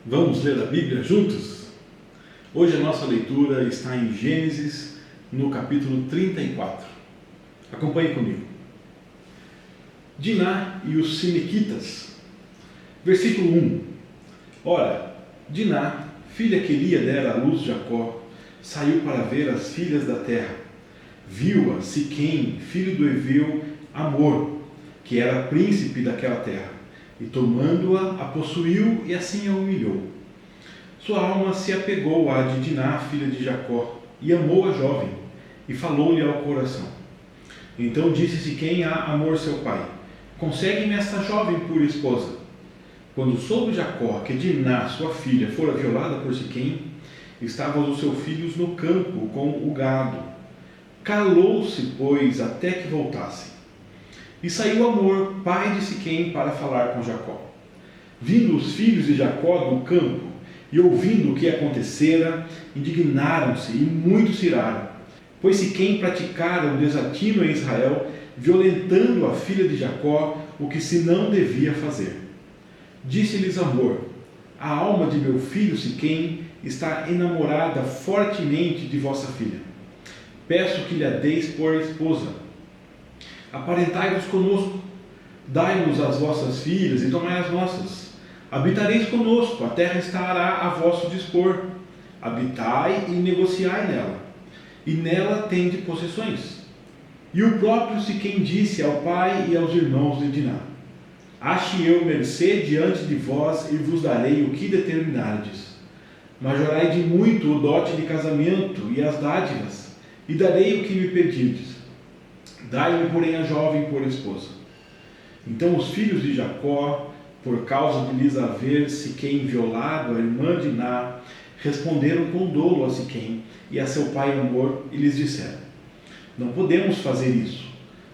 Vamos ler a Bíblia juntos? Hoje a nossa leitura está em Gênesis, no capítulo 34. Acompanhe comigo. Diná e os Sinequitas. Versículo 1. Ora, Diná, filha que Lia dera à luz Jacó, saiu para ver as filhas da terra. Viu-a Siquém, filho do heveu Amor, que era príncipe daquela terra, e tomando-a, a possuiu e assim a humilhou. Sua alma se apegou à de Diná, filha de Jacó, e amou a jovem, e falou-lhe ao coração. Então disse Siquém a Amor seu pai: consegue-me esta jovem por esposa. Quando soube Jacó que Diná, sua filha, fora violada por Siquém, estavam os seus filhos no campo com o gado. Calou-se, pois, até que voltassem. E saiu Amor, pai de Siquém, para falar com Jacó. Vindo os filhos de Jacó do campo, e ouvindo o que acontecera, indignaram-se e muito se iraram, pois Siquém praticara um desatino em Israel, violentando a filha de Jacó, o que se não devia fazer. Disse-lhes Amor: a alma de meu filho Siquém está enamorada fortemente de vossa filha. Peço que lhe a deis por esposa. Aparentai-vos conosco, dai-nos as vossas filhas e tomai as nossas. Habitareis conosco, a terra estará a vosso dispor. Habitai e negociai nela, e nela tende possessões. E o próprio Siquém disse ao pai e aos irmãos de Diná: ache eu mercê diante de vós e vos darei o que determinardes. Majorai de muito o dote de casamento e as dádivas, e darei o que me pedirdes. Dai-me, porém, a jovem por esposa. Então os filhos de Jacó, por causa de lhes haver Siquém violado a irmã de Diná, responderam com dolo a Siquém e a seu pai Amor, e lhes disseram: não podemos fazer isso,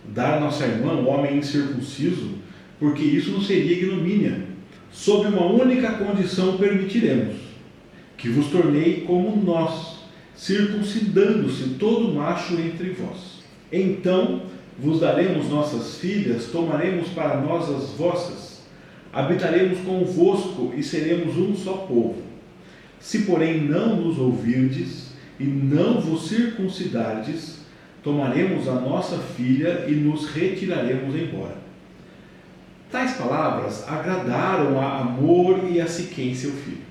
dar nossa irmã ao homem incircunciso, porque isso não seria ignomínia. Sob uma única condição permitiremos, que vos tornei como nós, circuncidando-se todo macho entre vós. Então vos daremos nossas filhas, tomaremos para nós as vossas, habitaremos convosco e seremos um só povo. Se, porém, não nos ouvirdes e não vos circuncidardes, tomaremos a nossa filha e nos retiraremos embora. Tais palavras agradaram a Amor e a Siquém, seu filho.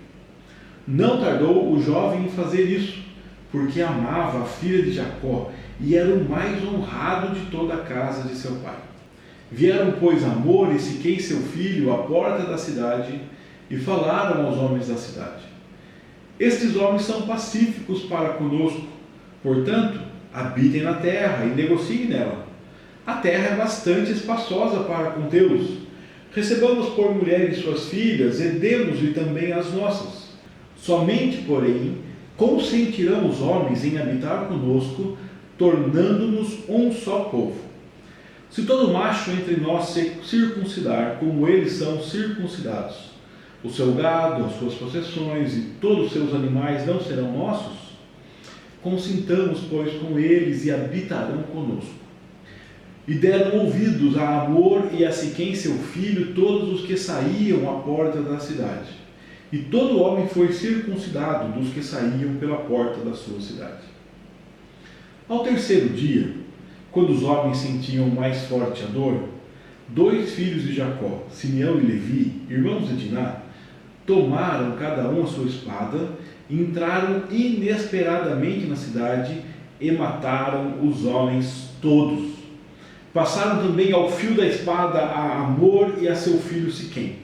Não tardou o jovem em fazer isso, porque amava a filha de Jacó e era o mais honrado de toda a casa de seu pai. Vieram, pois, Amor e Siquém, seu filho, à porta da cidade e falaram aos homens da cidade: estes homens são pacíficos para conosco, portanto, habitem na terra e negociem nela. A terra é bastante espaçosa para contê-los. Recebamos por mulheres suas filhas e demos-lhe também as nossas. Somente, porém, consentirão os homens em habitar conosco, tornando-nos um só povo. Se todo macho entre nós se circuncidar, como eles são circuncidados, o seu gado, as suas possessões e todos os seus animais não serão nossos? Consintamos, pois, com eles e habitarão conosco. E deram ouvidos a Amor e a Siquém, seu filho, todos os que saíam à porta da cidade. E todo homem foi circuncidado dos que saíam pela porta da sua cidade. Ao terceiro dia, quando os homens sentiam mais forte a dor, 2 filhos de Jacó, Simeão e Levi, irmãos de Diná, tomaram cada um a sua espada, entraram inesperadamente na cidade e mataram os homens todos. Passaram também ao fio da espada a Amor e a seu filho Siquém.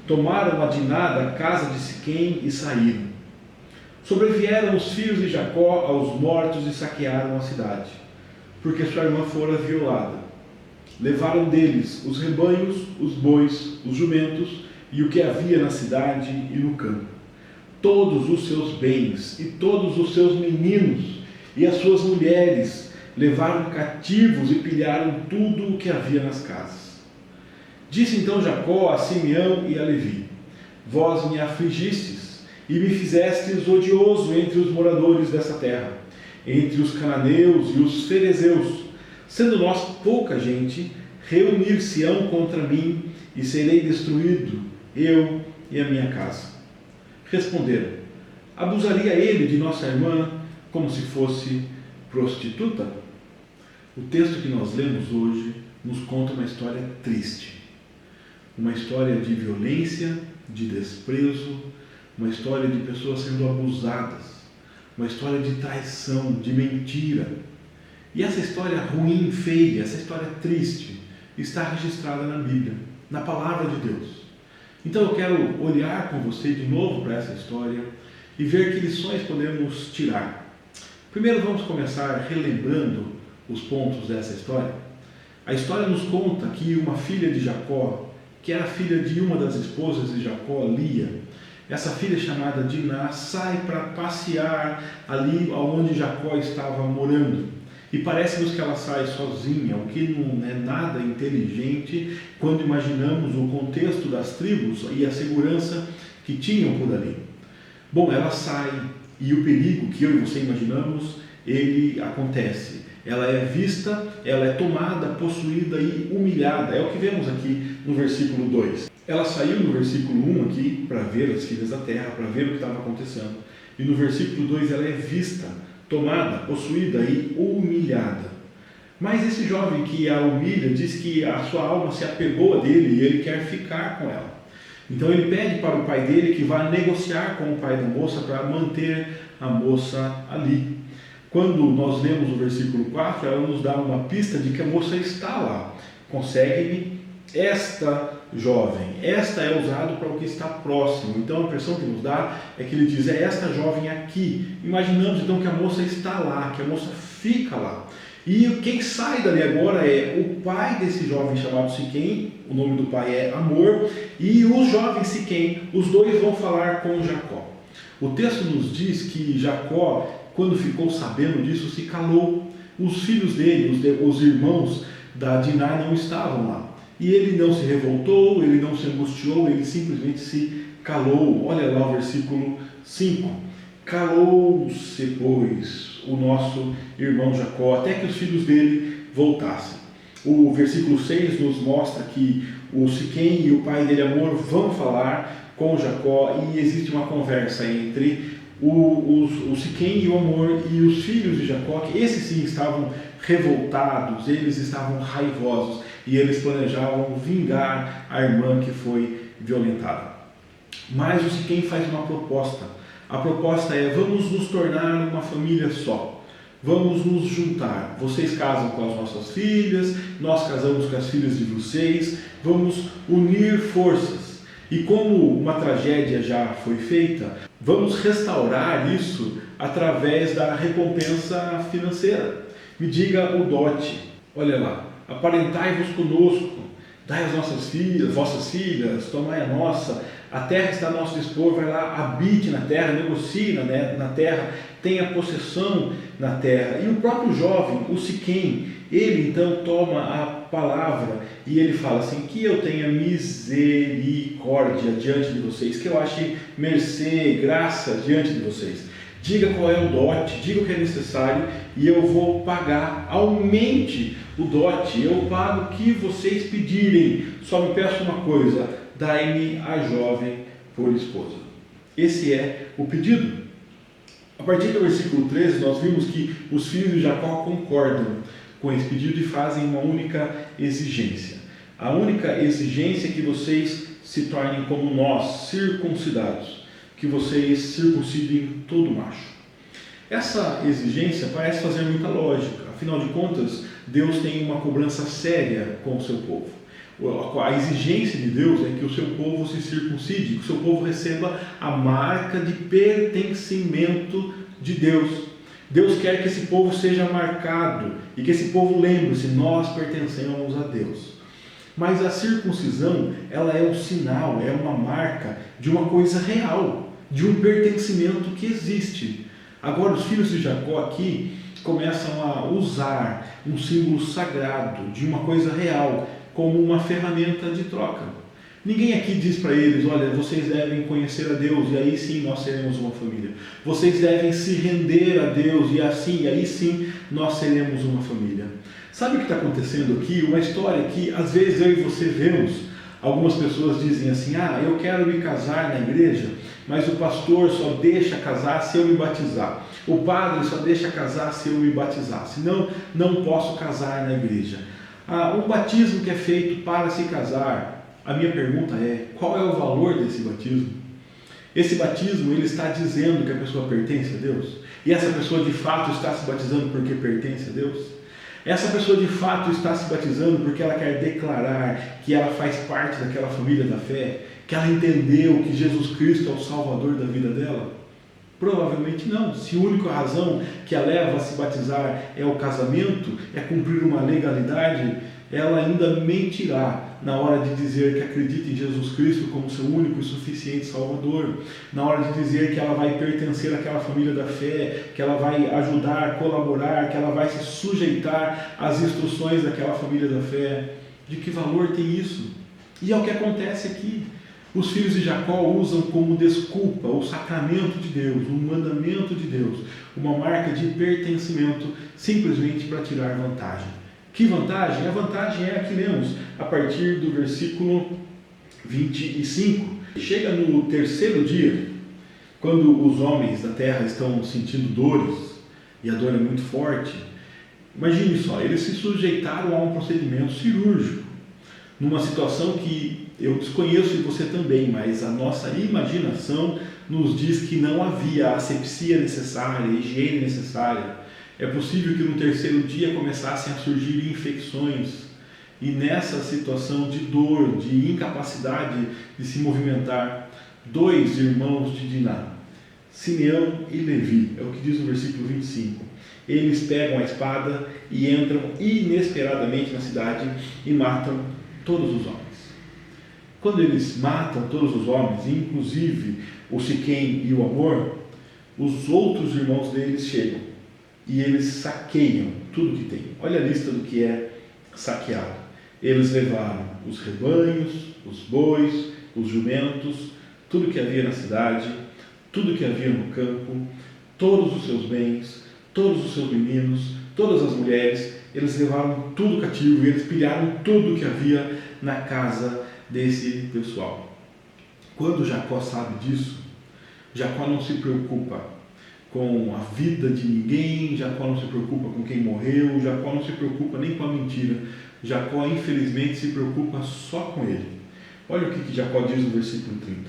Tomaram a Diná da casa de Siquém e saíram. Sobrevieram os filhos de Jacó aos mortos e saquearam a cidade, porque sua irmã fora violada. Levaram deles os rebanhos, os bois, os jumentos e o que havia na cidade e no campo, todos os seus bens e todos os seus meninos e as suas mulheres levaram cativos e pilharam tudo o que havia nas casas. Disse então Jacó a Simeão e a Levi: vós me afligistes e me fizestes odioso entre os moradores dessa terra, entre os cananeus e os ferezeus. Sendo nós pouca gente, reunir-se-ão contra mim e serei destruído, eu e a minha casa. Responderam: abusaria ele de nossa irmã como se fosse prostituta? O texto que nós lemos hoje nos conta uma história triste. Uma história de violência, de desprezo, uma história de pessoas sendo abusadas, uma história de traição, de mentira. E essa história ruim, feia, essa história triste, está registrada na Bíblia, na Palavra de Deus. Então eu quero olhar com você de novo para essa história e ver que lições podemos tirar. Primeiro vamos começar relembrando os pontos dessa história. A história nos conta que uma filha de Jacó, que era filha de uma das esposas de Jacó, Lia, essa filha chamada Diná, sai para passear ali onde Jacó estava morando. E parece-nos que ela sai sozinha, o que não é nada inteligente quando imaginamos o contexto das tribos e a segurança que tinham por ali. Bom, ela sai e o perigo que eu e você imaginamos, ele acontece. Ela é vista, ela é tomada, possuída e humilhada. É o que vemos aqui no versículo 2. Ela saiu no versículo 1 aqui para ver as filhas da terra, para ver o que estava acontecendo. E no versículo 2 ela é vista, tomada, possuída e humilhada. Mas esse jovem que a humilha diz que a sua alma se apegou a dele e ele quer ficar com ela. Então ele pede para o pai dele que vá negociar com o pai da moça para manter a moça ali. Quando nós lemos o versículo 4, ela nos dá uma pista de que a moça está lá. Consegue-me esta jovem. Esta é usado para o que está próximo. Então a impressão que nos dá é que ele diz, é esta jovem aqui. Imaginamos então que a moça está lá, que a moça fica lá. E quem sai dali agora é o pai desse jovem chamado Siquém, o nome do pai é Amor, e o jovem Siquém, os dois vão falar com Jacó. O texto nos diz que Jacó, quando ficou sabendo disso, se calou. Os filhos dele, os irmãos da Diná não estavam lá. E ele não se revoltou, ele não se angustiou, ele simplesmente se calou. Olha lá o versículo 5. Calou-se, pois, o nosso irmão Jacó, até que os filhos dele voltassem. O versículo 6 nos mostra que o Siquém e o pai dele, Amor, vão falar com Jacó e existe uma conversa entre o Siquém e o Amor e os filhos de Jacó, que esses sim estavam revoltados, eles estavam raivosos e eles planejavam vingar a irmã que foi violentada. Mas o Siquém faz uma proposta. A proposta é: vamos nos tornar uma família só. Vamos nos juntar. Vocês casam com as nossas filhas, nós casamos com as filhas de vocês. Vamos unir forças. E como uma tragédia já foi feita, vamos restaurar isso através da recompensa financeira. Me diga o dote. Olha lá. Aparentai-vos conosco. Dai as nossas filhas, vossas filhas, tomai a nossa. A terra está a nosso dispor, vai lá, habite na terra, negocie na terra, tenha possessão na terra. E o próprio jovem, o Siquém, ele então toma a palavra e ele fala assim: que eu tenha misericórdia diante de vocês, que eu ache mercê, graça diante de vocês. Diga qual é o dote, diga o que é necessário e eu vou pagar. Aumente o dote, eu pago o que vocês pedirem. Só me peço uma coisa: dai-me a jovem por esposa. Esse é o pedido. A partir do versículo 13, nós vimos que os filhos de Jacó concordam com esse pedido e fazem uma única exigência. A única exigência é que vocês se tornem como nós, circuncidados, que vocês circuncidem todo macho. Essa exigência parece fazer muita lógica. Afinal de contas, Deus tem uma cobrança séria com o seu povo. A exigência de Deus é que o seu povo se circuncide, que o seu povo receba a marca de pertencimento de Deus. Deus quer que esse povo seja marcado e que esse povo lembre-se: nós pertencemos a Deus. Mas a circuncisão, ela é um sinal, é uma marca de uma coisa real, de um pertencimento que existe. Agora os filhos de Jacó aqui começam a usar um símbolo sagrado de uma coisa real como uma ferramenta de troca. Ninguém aqui diz para eles: olha, vocês devem conhecer a Deus e aí sim nós seremos uma família. Vocês devem se render a Deus e assim, aí sim nós seremos uma família. Sabe o que está acontecendo aqui? Uma história que às vezes eu e você vemos Algumas pessoas dizem assim: eu quero me casar na igreja, mas o pastor só deixa casar se eu me batizar. O padre só deixa casar se eu me batizar, senão não posso casar na igreja. O batismo que é feito para se casar, a minha pergunta é: qual é o valor desse batismo? Esse batismo, ele está dizendo que a pessoa pertence a Deus? E essa pessoa de fato está se batizando porque pertence a Deus? Essa pessoa de fato está se batizando porque ela quer declarar que ela faz parte daquela família da fé, que ela entendeu que Jesus Cristo é o Salvador da vida dela? Provavelmente não. Se a única razão que a leva a se batizar é o casamento, é cumprir uma legalidade, ela ainda mentirá na hora de dizer que acredita em Jesus Cristo como seu único e suficiente Salvador, na hora de dizer que ela vai pertencer àquela família da fé, que ela vai ajudar, colaborar, que ela vai se sujeitar às instruções daquela família da fé. De que valor tem isso? E é o que acontece aqui. Os filhos de Jacó usam como desculpa o sacramento de Deus, o mandamento de Deus, uma marca de pertencimento, simplesmente para tirar vantagem. Que vantagem? A vantagem é a que lemos a partir do versículo 25. Chega no terceiro dia, quando os homens da terra estão sentindo dores, e a dor é muito forte. Imagine só, eles se sujeitaram a um procedimento cirúrgico, numa situação que eu desconheço e você também, mas a nossa imaginação nos diz que não havia a asepsia necessária, a higiene necessária. É possível que no terceiro dia começassem a surgir infecções, e nessa situação de dor, de incapacidade de se movimentar, 2 irmãos de Diná, Simeão e Levi, é o que diz no versículo 25, eles pegam a espada e entram inesperadamente na cidade e matam todos os homens. Quando eles matam todos os homens, inclusive o Siquém e o Amor, os outros irmãos deles chegam e eles saqueiam tudo que tem. Olha a lista do que é saqueado. Eles levaram os rebanhos, os bois, os jumentos, tudo que havia na cidade, tudo que havia no campo, todos os seus bens, todos os seus meninos, todas as mulheres. Eles levaram tudo cativo e eles pilharam tudo que havia na casa desse pessoal. Quando Jacó sabe disso, Jacó não se preocupa com a vida de ninguém, Jacó não se preocupa com quem morreu, Jacó não se preocupa nem com a mentira. Jacó, infelizmente, se preocupa só com ele. Olha o que Jacó diz no versículo 30.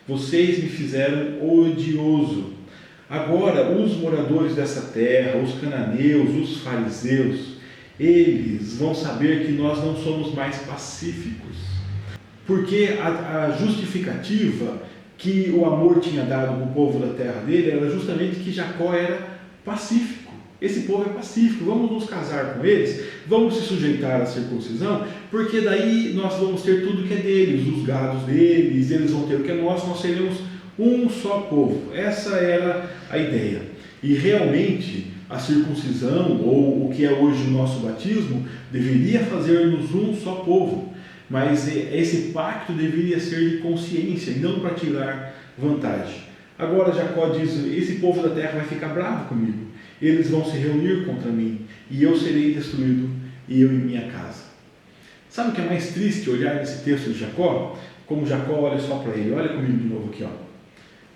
Vocês me fizeram odioso. Agora, os moradores dessa terra, os cananeus, os fariseus, eles vão saber que nós não somos mais pacíficos. Porque a justificativa que o amor tinha dado para o povo da terra dele era justamente que Jacó era pacífico. Esse povo é pacífico, vamos nos casar com eles, vamos se sujeitar à circuncisão, porque daí nós vamos ter tudo que é deles, os gados deles, eles vão ter o que é nosso, nós seremos um só povo. Essa era a ideia. E realmente a circuncisão, ou o que é hoje o nosso batismo, deveria fazer-nos um só povo. Mas esse pacto deveria ser de consciência e não para tirar vantagem. Agora Jacó diz: esse povo da terra vai ficar bravo comigo, eles vão se reunir contra mim e eu serei destruído, e eu e minha casa. Sabe o que é mais triste olhar nesse texto de Jacó? Como Jacó olha só para ele. Olha comigo de novo aqui, ó.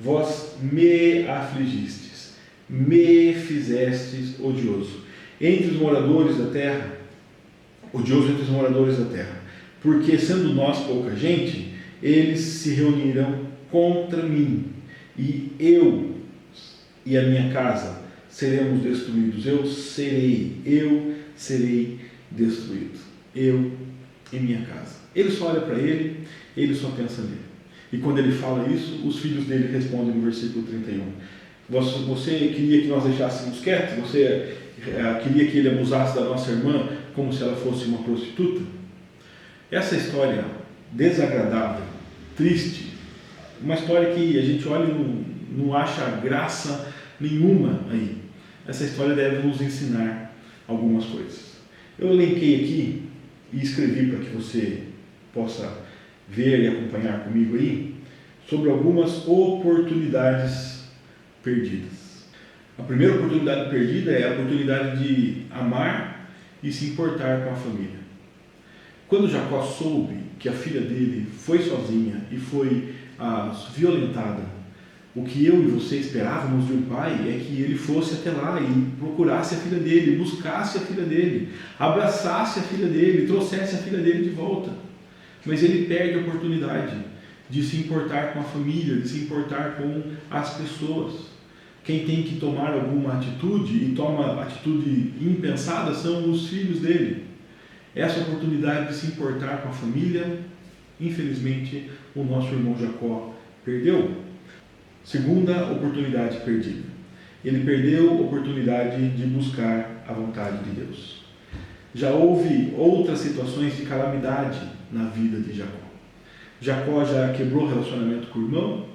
Vós me afligistes, me fizestes odioso entre os moradores da terra, odioso entre os moradores da terra. Porque sendo nós pouca gente, eles se reunirão contra mim, e eu e a minha casa seremos destruídos. Eu serei destruído. Eu e minha casa. Ele só olha para ele, ele só pensa nele. E quando ele fala isso, os filhos dele respondem no versículo 31. Você queria que nós deixássemos quietos? Você queria que ele abusasse da nossa irmã como se ela fosse uma prostituta? Essa história desagradável, triste, uma história que a gente olha e não acha graça nenhuma aí. Essa história deve nos ensinar algumas coisas. Eu elenquei aqui e escrevi para que você possa ver e acompanhar comigo aí sobre algumas oportunidades perdidas. A primeira oportunidade perdida é a oportunidade de amar e se importar com a família. Quando Jacó soube que a filha dele foi sozinha e foi violentada, o que eu e você esperávamos de um pai é que ele fosse até lá e procurasse a filha dele, buscasse a filha dele, abraçasse a filha dele, trouxesse a filha dele de volta. Mas ele perde a oportunidade de se importar com a família, de se importar com as pessoas. Quem tem que tomar alguma atitude e toma atitude impensada são os filhos dele. Essa oportunidade de se importar com a família, infelizmente, o nosso irmão Jacó perdeu. Segunda oportunidade perdida. Ele perdeu a oportunidade de buscar a vontade de Deus. Já houve outras situações de calamidade na vida de Jacó. Jacó já quebrou o relacionamento com o irmão,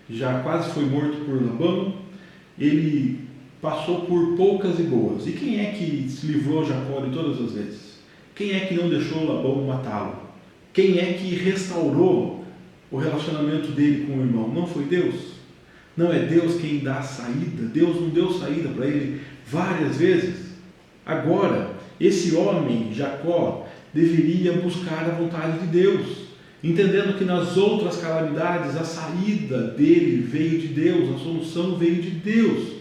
já quase foi morto por Labão, ele passou por poucas e boas. E quem é que se livrou Jacó de todas as vezes? Quem é que não deixou Labão matá-lo? Quem é que restaurou o relacionamento dele com o irmão? Não foi Deus? Não é Deus quem dá a saída? Deus não deu saída para ele várias vezes? Agora, esse homem, Jacó, deveria buscar a vontade de Deus, entendendo que nas outras calamidades a saída dele veio de Deus, a solução veio de Deus.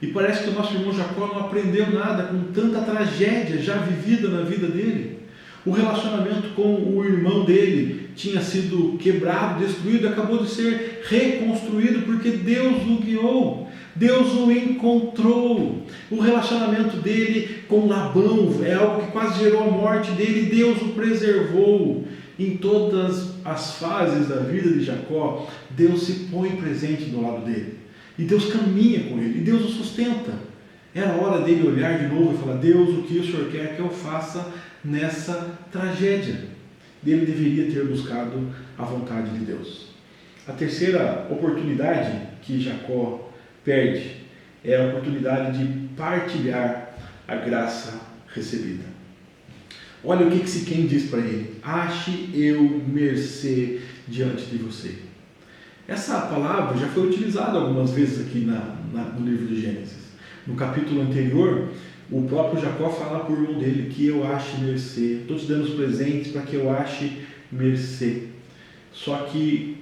E parece que o nosso irmão Jacó não aprendeu nada com tanta tragédia já vivida na vida dele. O relacionamento com o irmão dele tinha sido quebrado, destruído, acabou de ser reconstruído porque Deus o guiou, Deus o encontrou. O relacionamento dele com Labão é algo que quase gerou a morte dele, Deus o preservou. Em todas as fases da vida de Jacó, Deus se põe presente do lado dele. E Deus caminha com ele, e Deus o sustenta. Era hora dele olhar de novo e falar: Deus, o que o Senhor quer que eu faça nessa tragédia? Ele deveria ter buscado a vontade de Deus. A terceira oportunidade que Jacó perde é a oportunidade de partilhar a graça recebida. Olha o que Siquém diz para ele: ache eu mercê diante de você. Essa palavra já foi utilizada algumas vezes aqui no livro de Gênesis. No capítulo anterior, o próprio Jacó fala para o irmão dele: que eu ache mercê, estou te dando os presentes para que eu ache mercê. Só que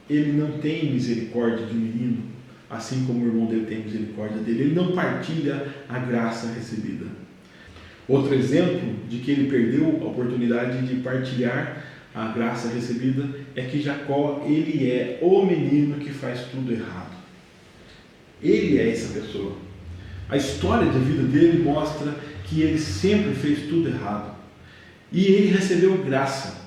ele não tem misericórdia de um menino, assim como o irmão dele tem misericórdia dele. Ele não partilha a graça recebida. Outro exemplo de que ele perdeu a oportunidade de partilhar a graça recebida é que Jacó, ele é o menino que faz tudo errado. Ele é essa pessoa. A história da vida dele mostra que ele sempre fez tudo errado. E ele recebeu graça.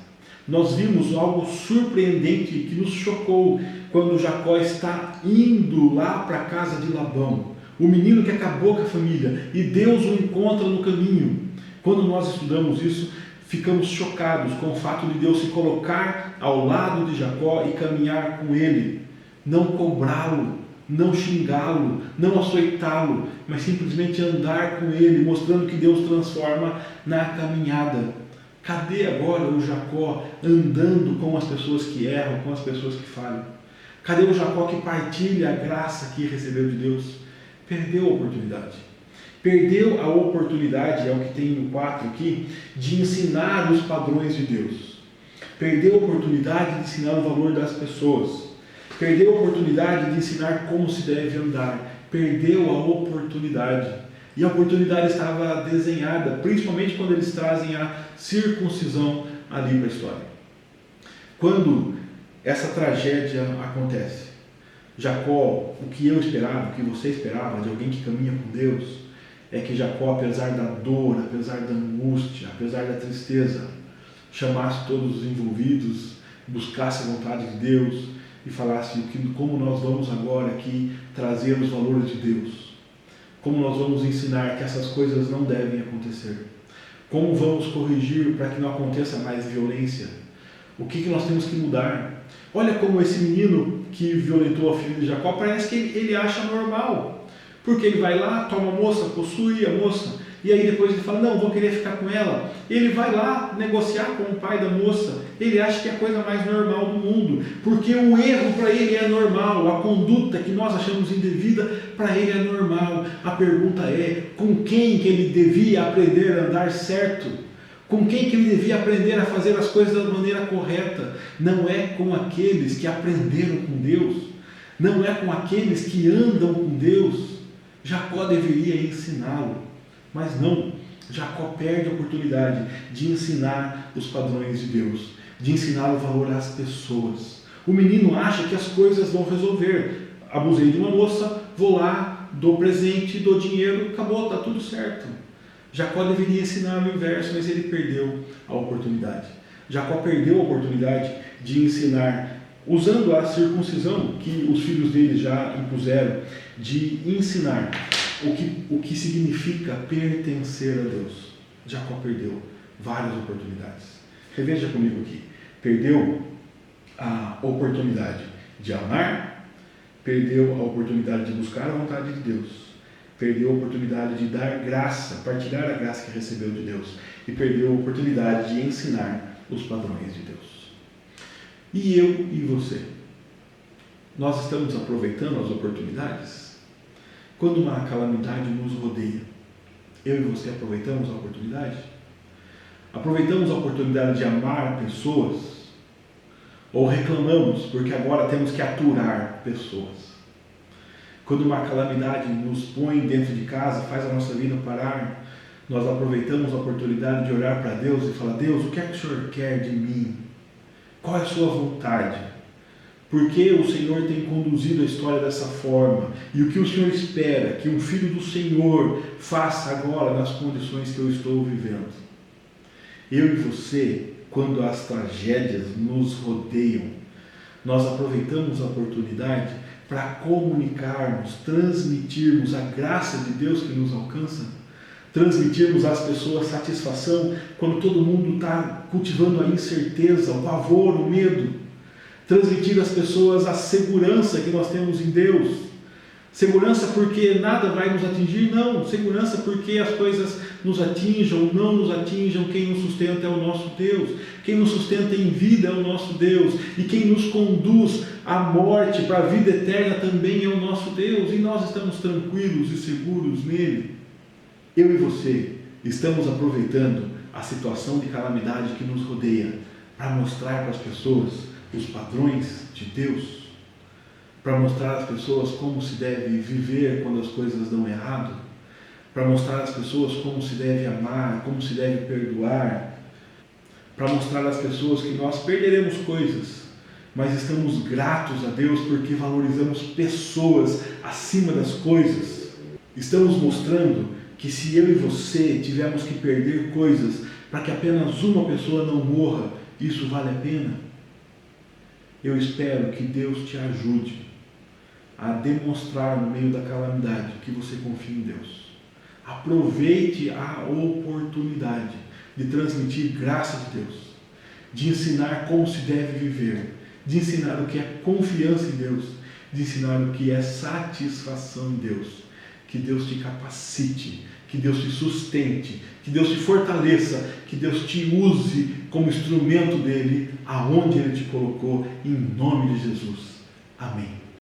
Nós vimos algo surpreendente que nos chocou quando Jacó está indo lá para a casa de Labão, o menino que acabou com a família, e Deus o encontra no caminho. Quando nós estudamos isso, ficamos chocados com o fato de Deus se colocar ao lado de Jacó e caminhar com ele, não cobrá-lo, não xingá-lo, não açoitá-lo, mas simplesmente andar com ele, mostrando que Deus transforma na caminhada. Cadê agora o Jacó andando com as pessoas que erram, com as pessoas que falham? Cadê o Jacó que partilha a graça que recebeu de Deus? Perdeu a oportunidade. Perdeu a oportunidade, é o que tem no 4 aqui, de ensinar os padrões de Deus. Perdeu a oportunidade de ensinar o valor das pessoas. Perdeu a oportunidade de ensinar como se deve andar. Perdeu a oportunidade. E a oportunidade estava desenhada, principalmente quando eles trazem a circuncisão ali para a história. Quando essa tragédia acontece, Jacó, o que eu esperava, o que você esperava de alguém que caminha com Deus, é que Jacó, apesar da dor, apesar da angústia, apesar da tristeza, chamasse todos os envolvidos, buscasse a vontade de Deus e falasse como nós vamos agora aqui trazer os valores de Deus, como nós vamos ensinar que essas coisas não devem acontecer, como vamos corrigir para que não aconteça mais violência, o que nós temos que mudar. Olha como esse menino que violentou a filha de Jacó, parece que ele acha normal. Porque ele vai lá, toma a moça, possui a moça, e aí depois ele fala: não, vou querer ficar com ela. Ele vai lá negociar com o pai da moça, ele acha que é a coisa mais normal do mundo, porque o erro para ele é normal, a conduta que nós achamos indevida para ele é normal. A pergunta é: com quem que ele devia aprender a andar certo? Com quem que ele devia aprender a fazer as coisas da maneira correta? Não é com aqueles que aprenderam com Deus, não é com aqueles que andam com Deus. Jacó deveria ensiná-lo, mas não. Jacó perde a oportunidade de ensinar os padrões de Deus, de ensinar o valor às pessoas. O menino acha que as coisas vão resolver. Abusei de uma moça, vou lá, dou presente, dou dinheiro, acabou, está tudo certo. Jacó deveria ensinar o inverso, mas ele perdeu a oportunidade. Jacó perdeu a oportunidade de ensinar, usando a circuncisão que os filhos dele já impuseram, de ensinar o que significa pertencer a Deus. Jacó perdeu várias oportunidades. Reveja comigo aqui. Perdeu a oportunidade de amar, perdeu a oportunidade de buscar a vontade de Deus, perdeu a oportunidade de dar graça, partilhar a graça que recebeu de Deus, e perdeu a oportunidade de ensinar os padrões de Deus. E eu e você? Nós estamos aproveitando as oportunidades? Quando uma calamidade nos rodeia, eu e você aproveitamos a oportunidade? Aproveitamos a oportunidade de amar pessoas? Ou reclamamos porque agora temos que aturar pessoas? Quando uma calamidade nos põe dentro de casa, faz a nossa vida parar, nós aproveitamos a oportunidade de orar para Deus e falar: Deus, o que é que o Senhor quer de mim? Qual é a sua vontade? Por que o Senhor tem conduzido a história dessa forma? E o que o Senhor espera que um filho do Senhor faça agora nas condições que eu estou vivendo? Eu e você, quando as tragédias nos rodeiam, nós aproveitamos a oportunidade para comunicarmos, transmitirmos a graça de Deus que nos alcança, transmitirmos às pessoas satisfação quando todo mundo está cultivando a incerteza, o pavor, o medo. Transmitir às pessoas a segurança que nós temos em Deus. Segurança porque nada vai nos atingir? Não. Segurança porque as coisas nos atinjam ou não nos atinjam, quem nos sustenta é o nosso Deus. Quem nos sustenta em vida é o nosso Deus. E quem nos conduz à morte, para a vida eterna também é o nosso Deus. E nós estamos tranquilos e seguros nele. Eu e você estamos aproveitando a situação de calamidade que nos rodeia para mostrar para as pessoas os padrões de Deus, para mostrar às pessoas como se deve viver quando as coisas dão errado, para mostrar às pessoas como se deve amar, como se deve perdoar, para mostrar às pessoas que nós perderemos coisas, mas estamos gratos a Deus porque valorizamos pessoas acima das coisas. Estamos mostrando que se eu e você tivermos que perder coisas para que apenas uma pessoa não morra, isso vale a pena? Eu espero que Deus te ajude a demonstrar no meio da calamidade que você confia em Deus. Aproveite a oportunidade de transmitir graça de Deus, de ensinar como se deve viver, de ensinar o que é confiança em Deus, de ensinar o que é satisfação em Deus. Que Deus te capacite, que Deus te sustente, que Deus te fortaleça, que Deus te use como instrumento dele, aonde ele te colocou, em nome de Jesus. Amém.